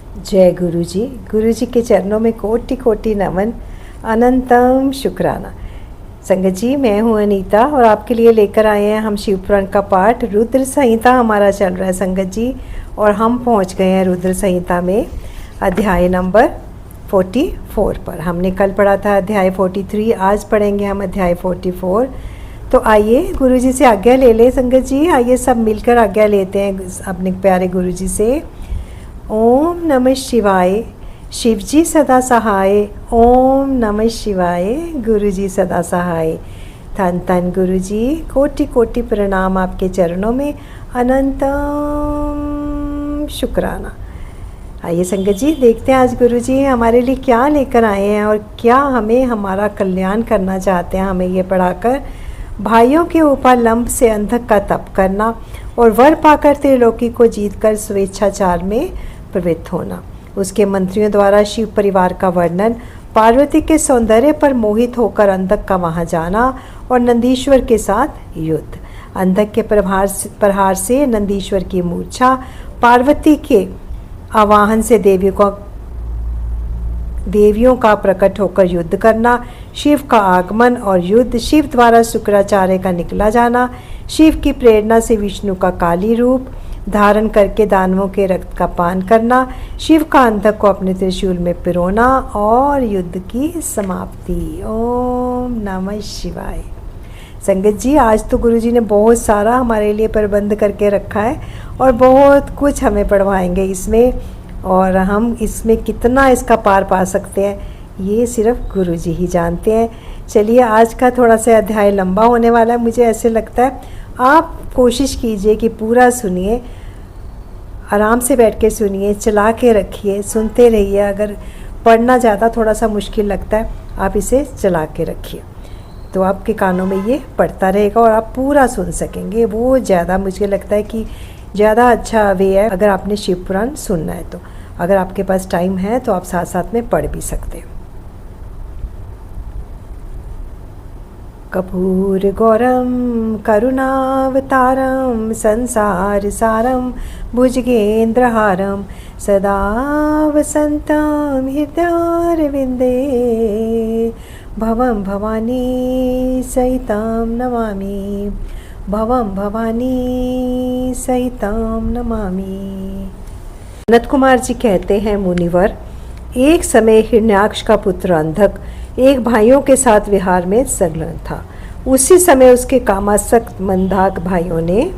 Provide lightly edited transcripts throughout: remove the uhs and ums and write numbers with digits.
जय गुरु जी के चरणों में कोटि कोटि नमन, अनंतम शुक्राना। संगत जी, मैं हूँ अनीता और आपके लिए लेकर आए हैं हम शिव पुराण का पाठ। रुद्र संहिता हमारा चल रहा है संगत जी, और हम पहुँच गए हैं रुद्र संहिता में अध्याय नंबर 44 पर। हमने कल पढ़ा था अध्याय 43, आज पढ़ेंगे हम अध्याय 44। तो आइए गुरु जी से आज्ञा ले लें संगत जी, आइए सब मिलकर आज्ञा लेते हैं अपने प्यारे गुरु जी से। ओम नमः शिवाय, शिव जी सदा सहाय। ओम नमः शिवाय, गुरु जी सदा सहाय। धन धन गुरु जी, कोटि कोटि प्रणाम आपके चरणों में, अनंतम शुक्राना। आइए संगत जी, देखते हैं आज गुरु जी हमारे लिए क्या लेकर आए हैं और क्या हमें हमारा कल्याण करना चाहते हैं। हमें ये पढ़ाकर भाइयों के ऊपर लंब से अंधक का तप करना और वर पाकर त्रिलोकी को जीतकर स्वेच्छाचार में प्रवृत्त होना, उसके मंत्रियों द्वारा शिव परिवार का वर्णन, पार्वती के सौंदर्य पर मोहित होकर अंधक का वहां जाना और नंदीश्वर के साथ युद्ध, अंधक के प्रहार से नंदीश्वर की मूर्छा, पार्वती के आवाहन से देवियों का प्रकट होकर युद्ध करना, शिव का आगमन और युद्ध, शिव द्वारा शुक्राचार्य का निकला जाना, शिव की प्रेरणा से विष्णु का काली रूप धारण करके दानवों के रक्त का पान करना, शिव का अंधक को अपने त्रिशूल में पिरोना और युद्ध की समाप्ति। ओम नमः शिवाय। संगत जी, आज तो गुरु जी ने बहुत सारा हमारे लिए प्रबंध करके रखा है और बहुत कुछ हमें पढ़वाएंगे इसमें, और हम इसमें कितना इसका पार पा सकते हैं ये सिर्फ गुरु जी ही जानते हैं। चलिए, आज का थोड़ा सा अध्याय लंबा होने वाला है, मुझे ऐसे लगता है। आप कोशिश कीजिए कि पूरा सुनिए, आराम से बैठ के सुनिए, चला के रखिए, सुनते रहिए। अगर पढ़ना ज़्यादा थोड़ा सा मुश्किल लगता है, आप इसे चला के रखिए तो आपके कानों में ये पढ़ता रहेगा और आप पूरा सुन सकेंगे। वो ज़्यादा मुझे लगता है कि ज़्यादा अच्छा वे है अगर आपने शिव पुराण सुनना है तो। अगर आपके पास टाइम है तो आप साथ साथ में पढ़ भी सकते हैं। कपूर गौरम करुणावतारम संसार सारम भुजगेंद्रहारम सदा वसंतम हृदयारविंदे भवम भवानी सहितम नमामि, भवम भवानी सहितम नमामि। सनत कुमार जी कहते हैं, मुनिवर, एक समय हिरण्याक्ष का पुत्र अंधक एक भाइयों के साथ विहार में संलग्न था। उसी समय उसके कामासक्त मंदाक भाइयों ने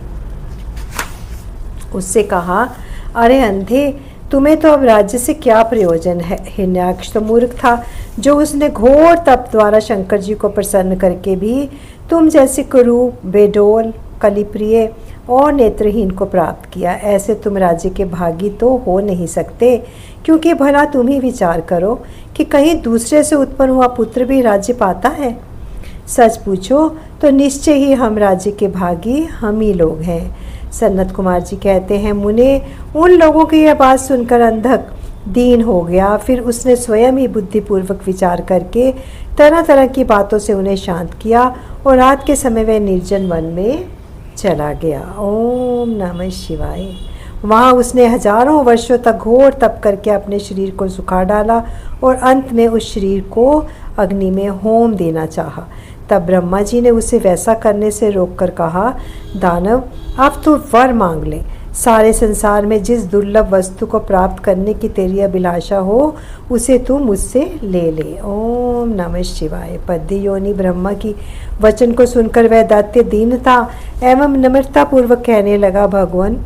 उससे कहा, अरे अंधे, तुम्हें तो अब राज्य से क्या प्रयोजन है। हिरण्याक्ष तो मूर्ख था, जो उसने घोर तप द्वारा शंकर जी को प्रसन्न करके भी तुम जैसे कुरूप, बेडोल, कलिप्रिय और नेत्रहीन को प्राप्त किया। ऐसे तुम राज्य के भागी तो हो नहीं सकते, क्योंकि भला तुम ही विचार करो कि कहीं दूसरे से उत्पन्न हुआ पुत्र भी राज्य पाता है। सच पूछो तो निश्चय ही हम राज्य के भागी हम ही लोग हैं। सनत कुमार जी कहते हैं, मुने, उन लोगों की यह बात सुनकर अंधक दीन हो गया। फिर उसने स्वयं ही बुद्धिपूर्वक विचार करके तरह तरह की बातों से उन्हें शांत किया और रात के समय वह निर्जन वन में चला गया। ओम नमः शिवाय। वहाँ उसने हजारों वर्षों तक घोर तप करके अपने शरीर को सुखा डाला और अंत में उस शरीर को अग्नि में होम देना चाहा। तब ब्रह्मा जी ने उसे वैसा करने से रोककर कहा, दानव, अब तू वर मांग ले। सारे संसार में जिस दुर्लभ वस्तु को प्राप्त करने की तेरी अभिलाषा हो, उसे तू मुझसे ले ले। ओम नमः शिवाय। पद्य योनि ब्रह्मा की वचन को सुनकर वह दैत्य दीनता एवं नम्रता पूर्वक कहने लगा, भगवान,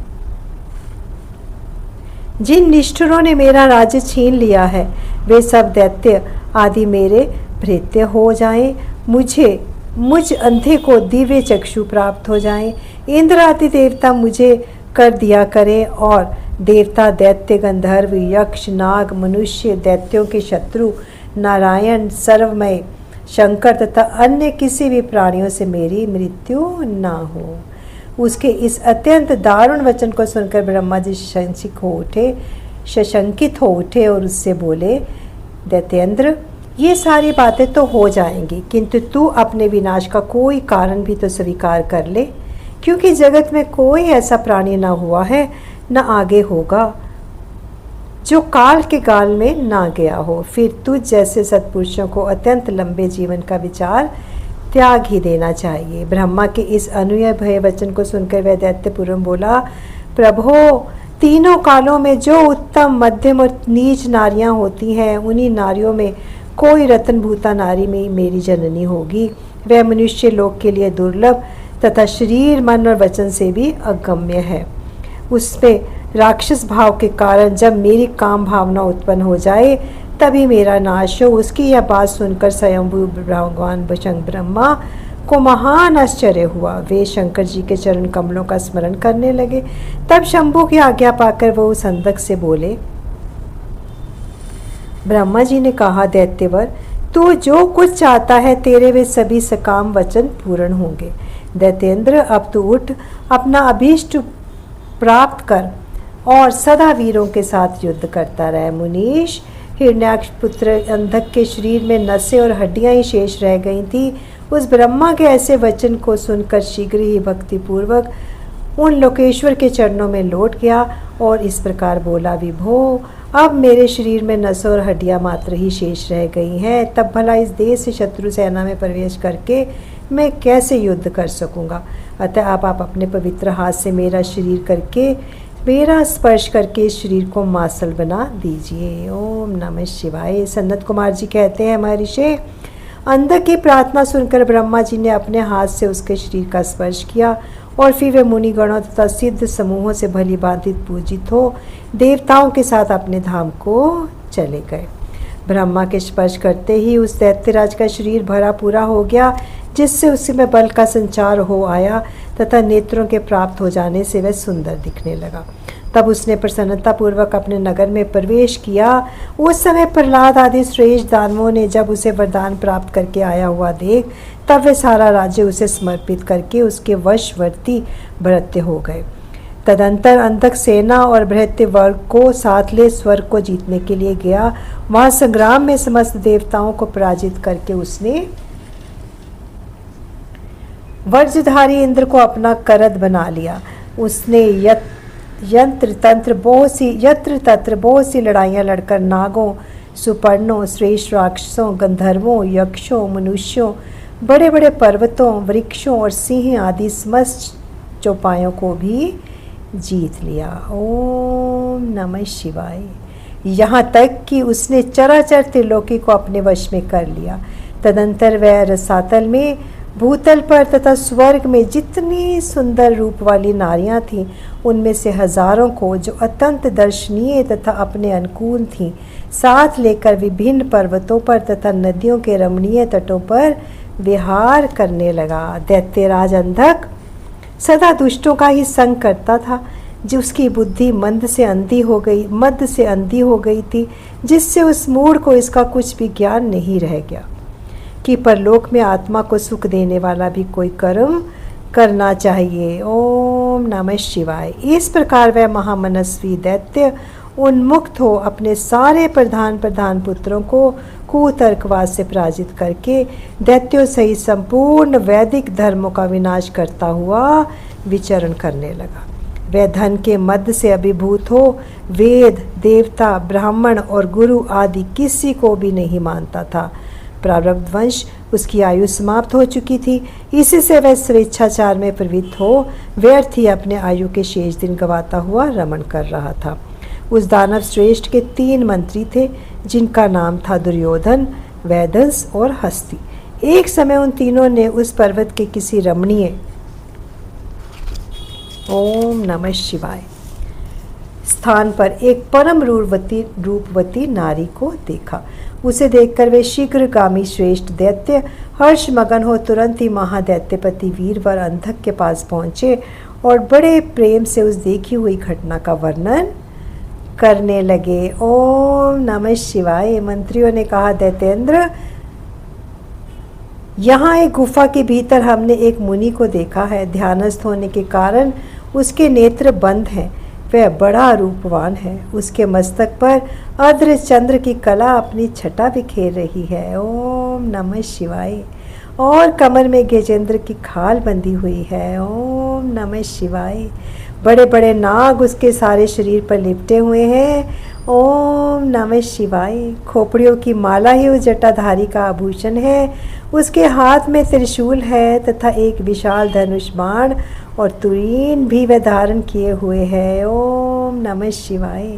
जिन निष्ठुरों ने मेरा राज्य छीन लिया है, वे सब दैत्य आदि मेरे भृत्य हो जाएं। मुझ अंधे को दिव्य चक्षु प्राप्त हो जाएं। इंद्र आदि देवता मुझे कर दिया करे और देवता, दैत्य, गंधर्व, यक्ष, नाग, मनुष्य, दैत्यों के शत्रु, नारायण, सर्वमय, शंकर तथा अन्य किसी भी प्राणियों से मेरी मृत्यु ना हो। उसके इस अत्यंत दारुण वचन को सुनकर ब्रह्मा जी सशंकित हो उठे और उससे बोले, दैत्येंद्र, ये सारी बातें तो हो जाएंगी, किंतु तू अपने विनाश का कोई कारण भी तो स्वीकार कर ले, क्योंकि जगत में कोई ऐसा प्राणी न हुआ है न आगे होगा जो काल के गाल में ना गया हो। फिर तुझ जैसे सत्पुरुषों को अत्यंत लंबे जीवन का विचार त्याग ही देना चाहिए। ब्रह्मा के इस अनुय भय वचन को सुनकर वह दैत्यपुरुष बोला, प्रभो, तीनों कालों में जो उत्तम, मध्यम और नीच नारियां होती हैं, उन्हीं नारियों में कोई रत्नभूता नारी में मेरी जननी होगी। वह मनुष्य लोक के लिए दुर्लभ तथा शरीर, मन और वचन से भी अगम्य है। उसमें राक्षस भाव के कारण जब मेरी काम भावना उत्पन्न हो जाए तभी मेरा नाश हो। उसकी यह बात सुनकर स्वयंभू भगवान ब्रह्मा को महान आश्चर्य हुआ। वे शंकर जी के चरण कमलों का स्मरण करने लगे। तब शंभू की आज्ञा पाकर वो उस अंधक से बोले। ब्रह्मा जी ने कहा, दैत्यवर, तू जो कुछ चाहता है तेरे वे सभी सकाम वचन पूर्ण होंगे। दैत्येंद्र, अब तू उठ, अपना अभीष्ट प्राप्त कर और सदा वीरों के साथ युद्ध करता रहे। मुनीश, हिरण्याक्ष पुत्र अंधक के शरीर में नसें और हड्डियां ही शेष रह गई थी। उस ब्रह्मा के ऐसे वचन को सुनकर शीघ्र ही भक्तिपूर्वक उन लोकेश्वर के चरणों में लौट गया और इस प्रकार बोला, विभो, अब मेरे शरीर में नसों और हड्डियां मात्र ही शेष रह गई हैं। तब भला इस देश से शत्रु सेना में प्रवेश करके मैं कैसे युद्ध कर सकूंगा। अतः आप अपने पवित्र हाथ से मेरा स्पर्श करके इस शरीर को मासल बना दीजिए। ओम नमः शिवाय। सनत कुमार जी कहते हैं, महर्षि, अंधक की प्रार्थना सुनकर ब्रह्मा जी ने अपने हाथ से उसके शरीर का स्पर्श किया और फिर वे मुनिगणों तथा सिद्ध समूहों से भली भांति पूजित हो देवताओं के साथ अपने धाम को चले गए। ब्रह्मा के स्पर्श करते ही उस दैत्यराज का शरीर भरा पूरा हो गया, जिससे उसमें बल का संचार हो आया तथा नेत्रों के प्राप्त हो जाने से वह सुंदर दिखने लगा। तब उसने प्रसन्नतापूर्वक अपने नगर में प्रवेश किया। उस समय प्रहलाद आदि श्रेष्ठ दानवों ने जब उसे वरदान प्राप्त करके आया हुआ देख, तब वे सारा राज्य उसे समर्पित करके उसके वशवर्ती भृत्य हो गए। तदंतर अंधक सेना और भृत्य वर्ग को साथ ले स्वर्ग को जीतने के लिए गया। वहां संग्राम में समस्त देवताओं को पराजित करके उसने वज्रधारी इंद्र को अपना करद बना लिया। उसने यत्र तंत्र बहुत सी लड़ाइयाँ लड़कर नागों, सुपर्णों, श्रेष्ठ राक्षसों, गंधर्वों, यक्षों, मनुष्यों, बड़े बड़े पर्वतों, वृक्षों और सिंह आदि समस्त चौपायों को भी जीत लिया। ओम नमः शिवाय। यहाँ तक कि उसने चराचर त्रिलोकी को अपने वश में कर लिया। तदंतर वह रसातल में, भूतल पर तथा स्वर्ग में जितनी सुंदर रूप वाली नारियां थीं, उनमें से हजारों को, जो अत्यंत दर्शनीय तथा अपने अनुकूल थीं, साथ लेकर विभिन्न पर्वतों पर तथा नदियों के रमणीय तटों पर विहार करने लगा। दैत्यराज अंधक सदा दुष्टों का ही संग करता था, जिसकी बुद्धि मद से अंधी हो गई थी, जिससे उस मूढ़ को इसका कुछ भी ज्ञान नहीं रह गया कि परलोक में आत्मा को सुख देने वाला भी कोई कर्म करना चाहिए। ओम नमः शिवाय। इस प्रकार वह महामनस्वी दैत्य उन्मुक्त हो अपने सारे प्रधान पुत्रों को कुतर्कवाद से पराजित करके दैत्यों सहित संपूर्ण वैदिक धर्मों का विनाश करता हुआ विचरण करने लगा। वह धन के मद से अभिभूत हो वेद, देवता, ब्राह्मण और गुरु आदि किसी को भी नहीं मानता था। प्रारब्धवश उसकी आयु समाप्त हो चुकी थी, इसी से वह स्वेच्छाचार में प्रवृत्त हो व्यर्थ ही अपने आयु के शेष दिन गवाता हुआ रमण कर रहा था। उस दानव श्रेष्ठ के 3 मंत्री थे, जिनका नाम था दुर्योधन, वैदस और हस्ती। एक समय उन तीनों ने उस पर्वत के किसी रमणीय, ओम नमः शिवाय, स्थान पर एक परम रूपवती नारी को देखा। उसे देखकर वे शीघ्रगामी श्रेष्ठ दैत्य हर्ष मगन हो तुरंत ही महादैत्यपति वीरवर अंधक के पास पहुँचे और बड़े प्रेम से उस देखी हुई घटना का वर्णन करने लगे। ओम नमः शिवाय। मंत्रियों ने कहा, दैत्येंद्र, यहाँ एक गुफा के भीतर हमने एक मुनि को देखा है। ध्यानस्थ होने के कारण उसके नेत्र बंद हैं। वह बड़ा रूपवान है। उसके मस्तक पर अद्र चंद्र की कला अपनी छटा बिखेर रही है। ओम नमः शिवाय। और कमर में गजेंद्र की खाल बंधी हुई है। ओम नमः शिवाय। बड़े बड़े नाग उसके सारे शरीर पर लिपटे हुए हैं ओम नमः शिवाय। खोपड़ियों की माला ही उस जटाधारी का आभूषण है। उसके हाथ में त्रिशूल है तथा एक विशाल धनुष बाण और तुरीन भी वह धारण किए हुए है। ओम नमः शिवाय।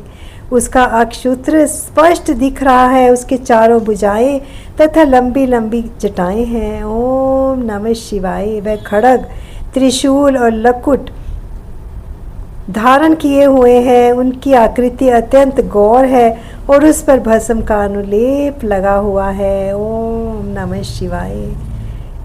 उसका अक्षसूत्र स्पष्ट दिख रहा है। उसके चारों भुजाएं तथा लंबी लंबी जटाएं हैं। ओम नमः शिवाय। वह खड्ग, त्रिशूल और लकुट धारण किए हुए हैं। उनकी आकृति अत्यंत गौर है और उस पर भस्म का अनुलेप लगा हुआ है। ओम नमः शिवाय।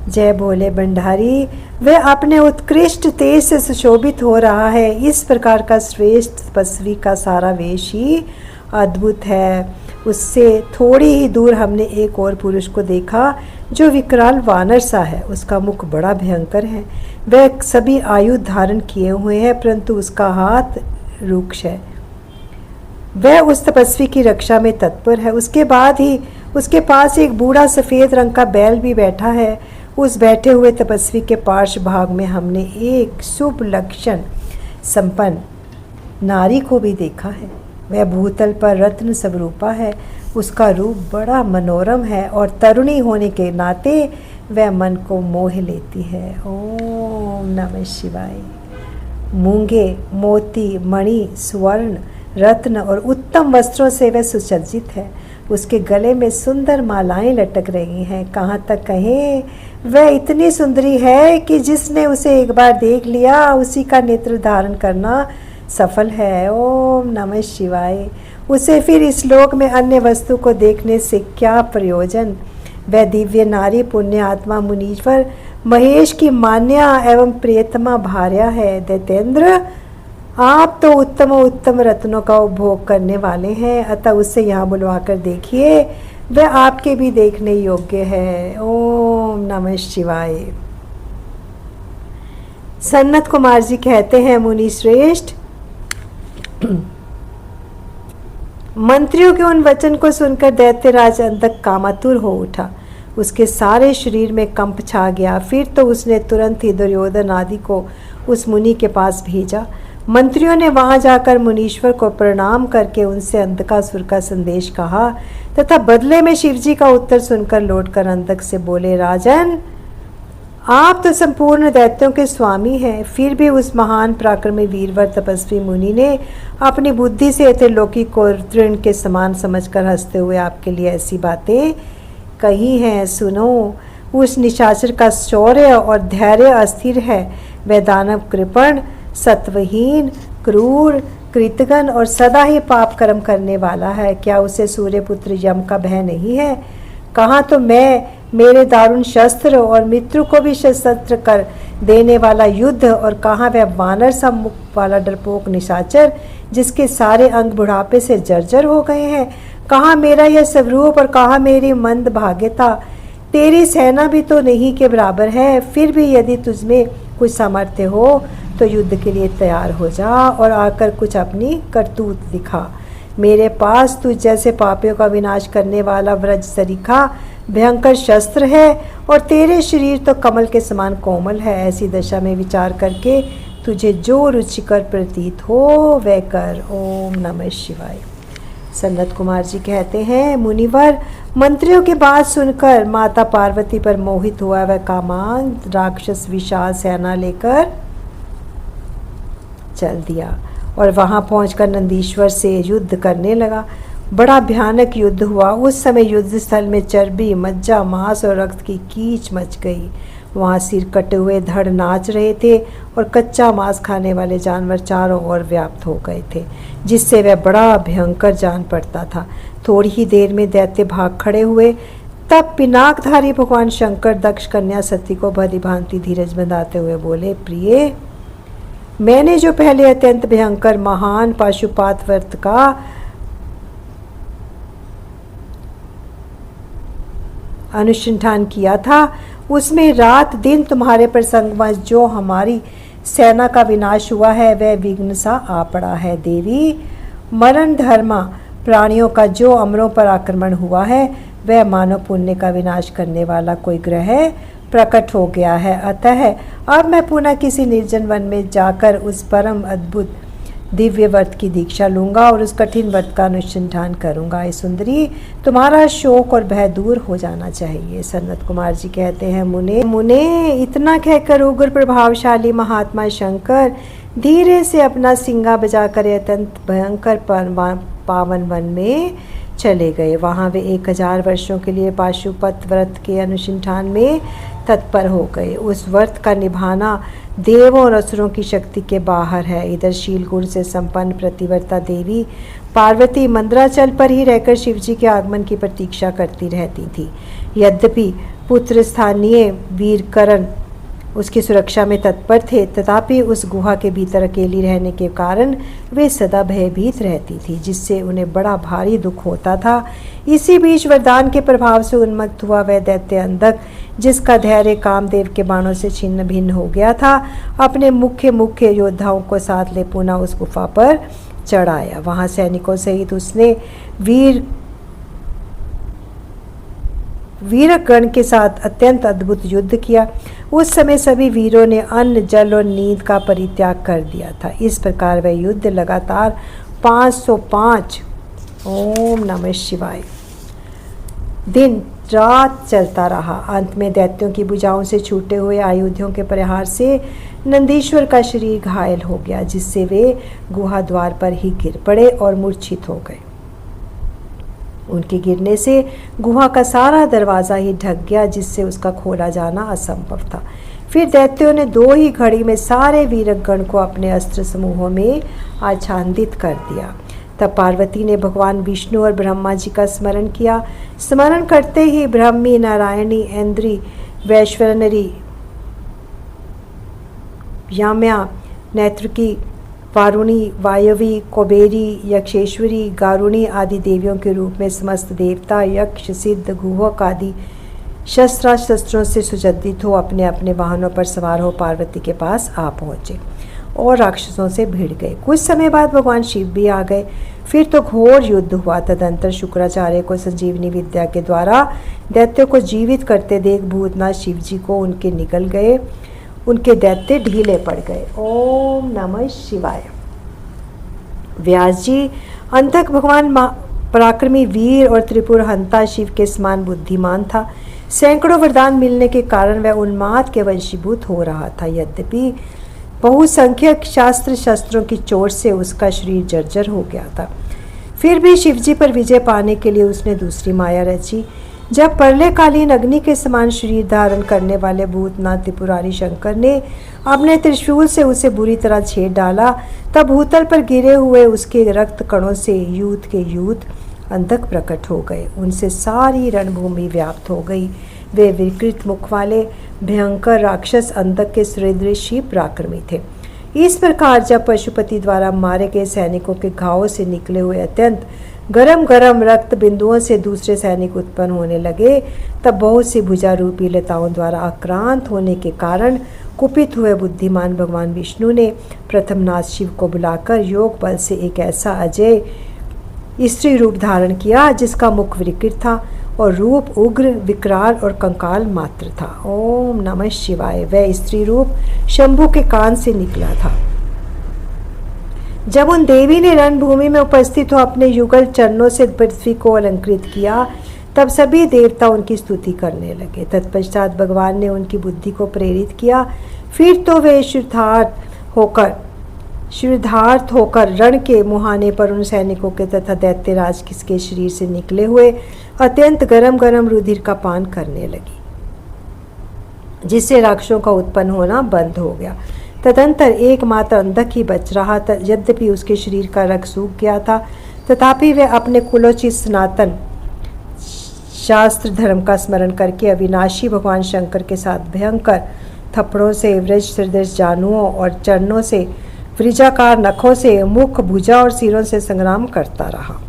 जय भोले भंडारी। वह अपने उत्कृष्ट तेज से सुशोभित हो रहा है। इस प्रकार का श्रेष्ठ तपस्वी का सारा वेश ही अद्भुत है। उससे थोड़ी ही दूर हमने एक और पुरुष को देखा जो विकराल वानर सा है। उसका मुख बड़ा भयंकर है। वह सभी आयुध धारण किए हुए हैं परंतु उसका हाथ रुक्ष है। वह उस तपस्वी की रक्षा में तत्पर है। उसके बाद ही उसके पास एक बूढ़ा सफ़ेद रंग का बैल भी बैठा है। उस बैठे हुए तपस्वी के पार्श्व भाग में हमने एक शुभ लक्षण संपन्न नारी को भी देखा है। वह भूतल पर रत्न स्वरूपा है। उसका रूप बड़ा मनोरम है और तरुणी होने के नाते वह मन को मोह लेती है। ओम नमः शिवाय। मूंगे, मोती, मणि, स्वर्ण, रत्न और उत्तम वस्त्रों से वह सुसज्जित है। उसके गले में सुंदर मालाएं लटक रही हैं। कहाँ तक कहें, वह इतनी सुंदरी है कि जिसने उसे एक बार देख लिया उसी का नेत्र धारण करना सफल है। ओम नमः शिवाय। उसे फिर इस लोक में अन्य वस्तु को देखने से क्या प्रयोजन। वह दिव्य नारी पुण्य आत्मा मुनीश्वर महेश की मान्या एवं प्रियतमा भार्या है। दैतेंद्र, आप तो उत्तम रत्नों का उपभोग करने वाले हैं, अतः उसे यहाँ बुलवाकर देखिए। वह आपके भी देखने योग्य है। ओम नमः शिवाय। सन्नत कुमार जी कहते हैं, मुनि श्रेष्ठ, मंत्रियों के उन वचन को सुनकर दैत्यराज अंतक कामातुर हो उठा। उसके सारे शरीर में कंप छा गया। फिर तो उसने तुरंत ही दुर्योधन आदि को उस मुनि के पास भेजा। मंत्रियों ने वहां जाकर मुनीश्वर को प्रणाम करके उनसे अंधकासुर का संदेश कहा तथा बदले में शिवजी का उत्तर सुनकर लौटकर अंधक से बोले, राजन, आप तो संपूर्ण दैत्यों के स्वामी हैं, फिर भी उस महान पराक्रमी वीरवर तपस्वी मुनि ने अपनी बुद्धि से त्रिलोकी को तृण के समान समझकर हंसते हुए आपके लिए ऐसी बातें कही हैं। सुनो, उस निशाचर का शौर्य और धैर्य अस्थिर है। वह दानव कृपण, सत्वहीन, क्रूर, कृतघ्न और सदा ही पाप कर्म करने वाला है। क्या उसे सूर्यपुत्र यम का भय नहीं है? कहाँ तो मैं, मेरे दारुण शस्त्र और मित्र को भी शस्त्र कर देने वाला युद्ध, और कहाँ वह वानर सा मुख वाला डरपोक निशाचर जिसके सारे अंग बुढ़ापे से जर्जर हो गए हैं। कहाँ मेरा यह स्वरूप और कहाँ मेरी मंद भाग्यता। तेरी सेना भी तो नहीं के बराबर है। फिर भी यदि तुझमें कुछ सामर्थ्य हो तो युद्ध के लिए तैयार हो जा और आकर कुछ अपनी करतूत दिखा। मेरे पास तुझ जैसे पापियों का विनाश करने वाला व्रज सरीखा भयंकर शस्त्र है और तेरे शरीर तो कमल के समान कोमल है। ऐसी दशा में विचार करके तुझे जो रुचिकर प्रतीत हो वह कर। ओम नमः शिवाय। सन्नत कुमार जी कहते हैं, मुनिवर, मंत्रियों की बात सुनकर माता पार्वती पर मोहित हुआ वह कामांध राक्षस विशाल सेना लेकर चल दिया और वहां पहुंचकर नंदीश्वर से युद्ध करने लगा। बड़ा भयानक युद्ध हुआ। उस समय युद्ध स्थल में चर्बी, मज्जा, मांस और रक्त की कीच मच गई। वहाँ सिर कटे हुए धड़ नाच रहे थे और कच्चा मांस खाने वाले जानवर चारों ओर व्याप्त हो गए थे, जिससे वह बड़ा भयंकर जान पड़ता था। थोड़ी ही देर में दैत्य भाग खड़े हुए। तब पिनाकधारी भगवान शंकर दक्ष कन्या सती को भली भांति धीरज बंधाते हुए बोले, प्रिय, मैंने जो पहले अत्यंत भयंकर महान पाशुपात व्रत का अनुसंधान किया था, उसमें रात दिन तुम्हारे प्रसंगवश जो हमारी सेना का विनाश हुआ है वह विघ्न सा आ पड़ा है। देवी, मरण धर्मा प्राणियों का जो अमरों पर आक्रमण हुआ है वह मानव पुण्य का विनाश करने वाला कोई ग्रह प्रकट हो गया है। अतः अब मैं पुनः किसी निर्जन वन में जाकर उस परम अद्भुत दिव्य व्रत की दीक्षा लूंगा और उस कठिन व्रत का अनुष्ठान करूंगा। हे सुंदरी, तुम्हारा शोक और भय दूर हो जाना चाहिए। सनत कुमार जी कहते हैं, मुने इतना कहकर उग्र प्रभावशाली महात्मा शंकर धीरे से अपना सिंगा बजाकर अत्यंत भयंकर पावन वन में चले गए। वहाँ वे 1000 वर्षों के लिए पाशुपत व्रत के अनुष्ठान में तत्पर हो गए। उस व्रत का निभाना देवों और असुरों की शक्ति के बाहर है। इधर शील गुण से संपन्न प्रतिव्रता देवी पार्वती मंदराचल पर ही रहकर शिवजी के आगमन की प्रतीक्षा करती रहती थी। यद्यपि पुत्र स्थानीय वीरकरण उसकी सुरक्षा में तत्पर थे, तथापि उस गुहा के भीतर अकेली रहने के कारण वे सदा भयभीत रहती थी, जिससे उन्हें बड़ा भारी दुख होता था। इसी बीच वरदान के प्रभाव से उन्मत्त हुआ वह दैत्य अंधक, जिसका धैर्य कामदेव के बाणों से छिन्न भिन्न हो गया था, अपने मुख्य योद्धाओं को साथ ले पुनः उस गुफा पर चढ़ आया। वहाँ सैनिकों सहित उसने वीरगण के साथ अत्यंत अद्भुत युद्ध किया। उस समय सभी वीरों ने अन्न, जल और नींद का परित्याग कर दिया था। इस प्रकार वह युद्ध लगातार 505 ओम नमः शिवाय दिन रात चलता रहा। अंत में दैत्यों की भुजाओं से छूटे हुए आयुधों के प्रहार से नंदीश्वर का शरीर घायल हो गया, जिससे वे गुहा द्वार पर ही गिर पड़े और मूर्छित हो गए। उनके गिरने से गुहा का सारा दरवाज़ा ही ढक गया, जिससे उसका खोला जाना असंभव था। फिर दैत्यों ने 2 ही घड़ी में सारे वीरगण को अपने अस्त्र समूहों में आच्छादित कर दिया। तब पार्वती ने भगवान विष्णु और ब्रह्मा जी का स्मरण किया। स्मरण करते ही ब्रह्मी, नारायणी, इंद्री, वैश्वनरी, याम्या, नेत्रकी, वारुणी, वायवी, कुबेरी, यक्षेश्वरी, गारुणी आदि देवियों के रूप में समस्त देवता, यक्ष, सिद्ध, गुहक आदि शस्त्रों से सुसज्जित हो अपने अपने वाहनों पर सवार हो पार्वती के पास आ पहुँचे और राक्षसों से भिड़ गए। कुछ समय बाद भगवान शिव भी आ गए। फिर तो घोर युद्ध हुआ। तदंतर शुक्राचार्य को संजीवनी विद्या के द्वारा दैत्यों को जीवित करते देख भूतनाथ शिव जी को उनके दैत्य ढीले पड़ गए। ओम नमः शिवाय। व्यास जी अंतक भगवान पराक्रमी वीर और त्रिपुर हंता शिव के समान बुद्धिमान था। सैकड़ों वरदान मिलने के कारण वह उन्माद के वंशीभूत हो रहा था। यद्यपि बहुसंख्यक शस्त्रों की चोट से उसका शरीर जर्जर हो गया था, फिर भी शिवजी पर विजय पाने के लिए उसने दूसरी माया रची। जब प्रलयकालीन अग्नि के समान शरीर धारण करने वाले भूतनाथ त्रिपुरारी शंकर ने अपने त्रिशूल से उसे बुरी तरह छेद डाला, तब भूतल पर गिरे हुए उसके रक्त कणों से यूथ के यूथ अंधक प्रकट हो गए। उनसे सारी रणभूमि व्याप्त हो गई। वे विकृत मुख वाले भयंकर राक्षस अंधक के सदृश पराक्रमी थे। इस प्रकार जब पशुपति द्वारा मारे गए सैनिकों के घावों से निकले हुए अत्यंत गरम गरम रक्त बिंदुओं से दूसरे सैनिक उत्पन्न होने लगे, तब बहुत सी भुजा रूपी लताओं द्वारा आक्रांत होने के कारण कुपित हुए बुद्धिमान भगवान विष्णु ने प्रथमनाथ शिव को बुलाकर योग बल से एक ऐसा अजय स्त्री रूप धारण किया, जिसका मुख विकृत था और रूप उग्र, विकराल और कंकाल मात्र था। ओम नमः शिवाय। वह स्त्री रूप शंभु के कान से निकला था। जब उन देवी ने रणभूमि में उपस्थित हो अपने युगल चरणों से पृथ्वी को अलंकृत किया, तब सभी देवता उनकी स्तुति करने लगे। तत्पश्चात भगवान ने उनकी बुद्धि को प्रेरित किया। फिर तो वे श्रीधार्थ होकर रण के मुहाने पर उन सैनिकों के तथा दैत्यराज किसके शरीर से निकले हुए अत्यंत गरम गरम रुधिर का पान करने लगी, जिससे राक्षसों का उत्पन्न होना बंद हो गया। तदंतर एकमात्र अंधक ही बच रहा था। यद्यपि उसके शरीर का रक्त सूख गया था, तथापि वह अपने कुलोचित सनातन शास्त्र धर्म का स्मरण करके अविनाशी भगवान शंकर के साथ भयंकर थप्पड़ों से, वृज सदृश जानुओं और चरणों से, वृजाकार नखों से, मुख, भुजा और सिरों से संग्राम करता रहा।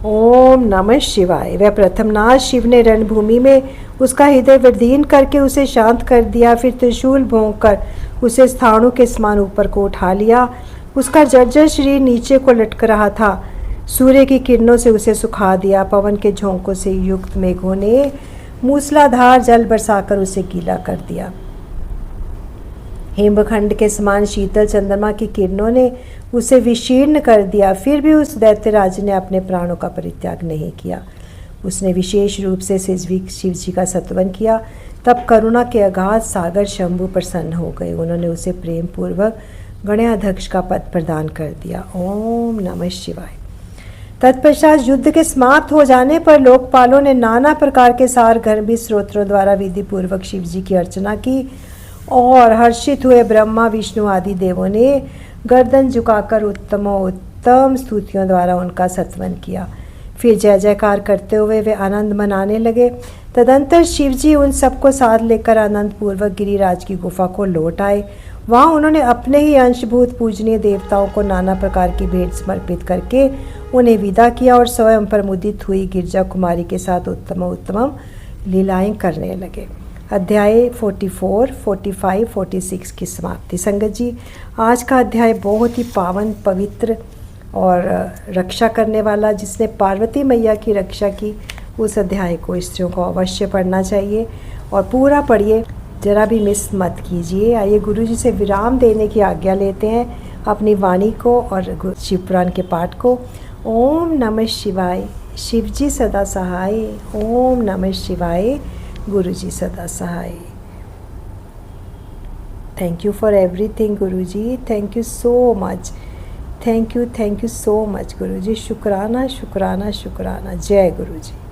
ओम नमः शिवाय। वह प्रथमनाथ शिव ने रणभूमि में उसका हृदय विदीर्ण करके उसे शांत कर दिया। फिर त्रिशूल भोंक कर उसे स्थाणु के समान ऊपर को उठा लिया। उसका जर्जर शरीर नीचे को लटक रहा था। सूर्य की किरणों से उसे सुखा दिया। पवन के झोंकों से युक्त मेघों ने मूसलाधार जल बरसाकर उसे गीला कर दिया। हिमखंड के समान शीतल चंद्रमा की किरणों ने उसे विशीर्ण कर दिया, फिर भी उस दैत्यराज ने अपने प्राणों का परित्याग नहीं किया। उसने विशेष रूप से शिव जी का सत्वन किया। तब करुणा के अगाध सागर शंभु प्रसन्न हो गए। उन्होंने उसे प्रेम पूर्वक गणयाध्यक्ष का पद प्रदान कर दिया। ओम नमः शिवाय। तत्पश्चात युद्ध के समाप्त हो जाने पर लोकपालों ने नाना प्रकार के सार गर्भित स्रोत्रों द्वारा विधि पूर्वक शिव जी की अर्चना की और हर्षित हुए ब्रह्मा विष्णु आदि देवों ने गर्दन झुकाकर उत्तम स्तुतियों द्वारा उनका सत्वन किया। फिर जय जयकार करते हुए वे आनंद मनाने लगे। तदंतर शिव जी उन सबको साथ लेकर आनंद पूर्वक गिरिराज की गुफा को लौट आए। वहाँ उन्होंने अपने ही अंशभूत पूजनीय देवताओं को नाना प्रकार की भेंट समर्पित करके उन्हें विदा किया और स्वयं प्रमुदित हुई गिरजा कुमारी के साथ उत्तम लीलाएं करने लगे। अध्याय 44, 45, 46 की समाप्ति। संगत जी, आज का अध्याय बहुत ही पावन, पवित्र और रक्षा करने वाला, जिसने पार्वती मैया की रक्षा की, उस अध्याय को स्त्रियों को अवश्य पढ़ना चाहिए और पूरा पढ़िए, जरा भी मिस मत कीजिए। आइए गुरु जी से विराम देने की आज्ञा लेते हैं अपनी वाणी को और शिव पुराण के पाठ को। ओम नमः शिवाय। शिव जी सदा सहाय। ओम नमः शिवाय। गुरु जी सदा सहाय। Thank you for everything Guru ji. Thank you so much. Thank you so much Guru ji. शुक्राना शुक्राना शुक्राना। जय गुरु जी।